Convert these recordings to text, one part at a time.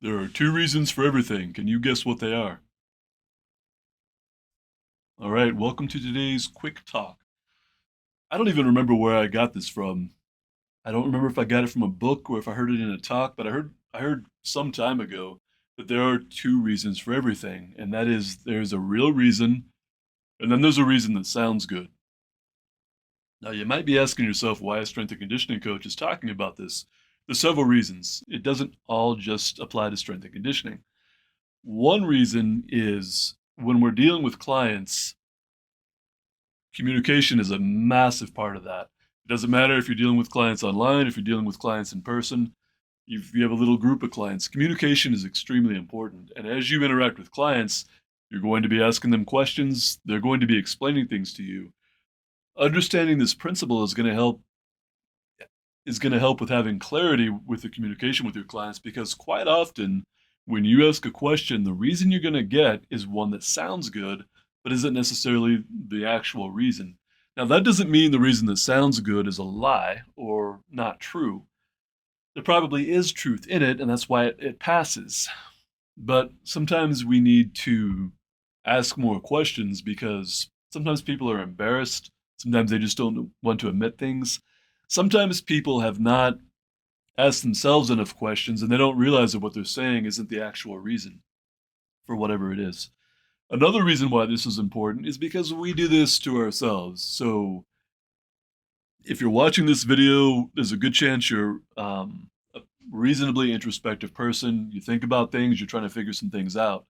There are two reasons for everything. Can you guess what they are? All right, welcome to today's quick talk. I don't even remember where I got this from. I don't remember if I got it from a book or if I heard it in a talk, but I heard some time ago that there are two reasons for everything, and that is there's a real reason and then there's a reason that sounds good. Now, you might be asking yourself why a strength and conditioning coach is talking about this. There's several reasons. It doesn't all just apply to strength and conditioning. One reason is when we're dealing with clients, communication is a massive part of that. It doesn't matter if you're dealing with clients online, if you're dealing with clients in person, if you have a little group of clients, communication is extremely important. And as you interact with clients, you're going to be asking them questions, they're going to be explaining things to you. Understanding this principle is going to help with having clarity with the communication with your clients, because quite often when you ask a question, the reason you're going to get is one that sounds good but isn't necessarily the actual reason. Now, that doesn't mean the reason that sounds good is a lie or not true. There probably is truth in it, and that's why it passes. But sometimes we need to ask more questions because sometimes people are embarrassed. Sometimes they just don't want to admit things. Sometimes people have not asked themselves enough questions and they don't realize that what they're saying isn't the actual reason for whatever it is. Another reason why this is important is because we do this to ourselves. So if you're watching this video, there's a good chance you're a reasonably introspective person. You think about things, you're trying to figure some things out.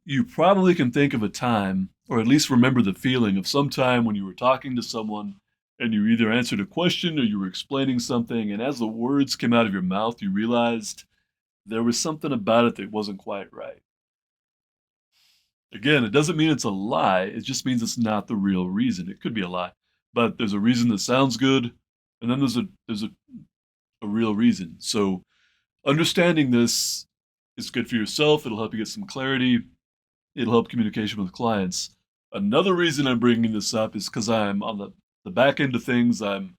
You probably can think of a time, or at least remember the feeling of some time when you were talking to someone and you either answered a question or you were explaining something, and as the words came out of your mouth, you realized there was something about it that wasn't quite right. Again, it doesn't mean it's a lie, it just means it's not the real reason. It could be a lie, but there's a reason that sounds good, and then there's a real reason. So understanding this is good for yourself. It'll help you get some clarity. It'll help communication with clients. Another reason I'm bringing this up is because I'm on the back end of things. I'm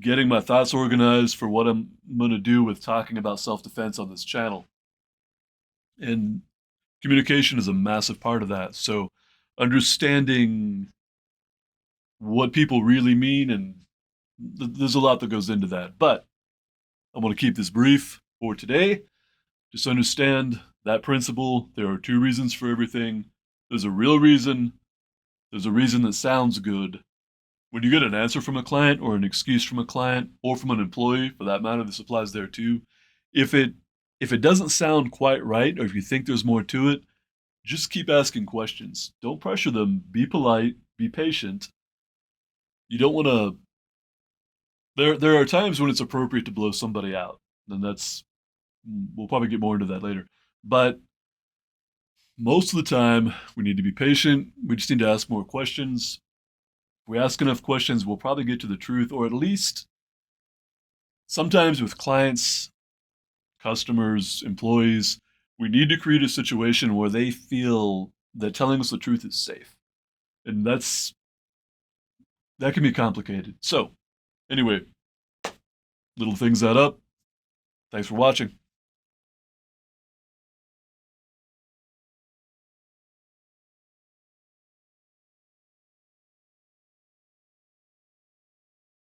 getting my thoughts organized for what I'm going to do with talking about self defense on this channel. And communication is a massive part of that. So, understanding what people really mean, and there's a lot that goes into that. But I want to keep this brief for today. Just understand that principle. There are two reasons for everything. There's a real reason, there's a reason that sounds good. When you get an answer from a client or an excuse from a client or from an employee, for that matter, this applies there too. If it if it doesn't sound quite right, or if you think there's more to it, just keep asking questions. Don't pressure them. Be polite, be patient. You don't want to there are times when it's appropriate to blow somebody out. And that's we'll probably get more into that later. But most of the time, we need to be patient. We just need to ask more questions. If we ask enough questions, we'll probably get to the truth, or at least sometimes with clients, customers, employees, we need to create a situation where they feel that telling us the truth is safe. And that can be complicated. So, anyway, little things that up. Thanks for watching.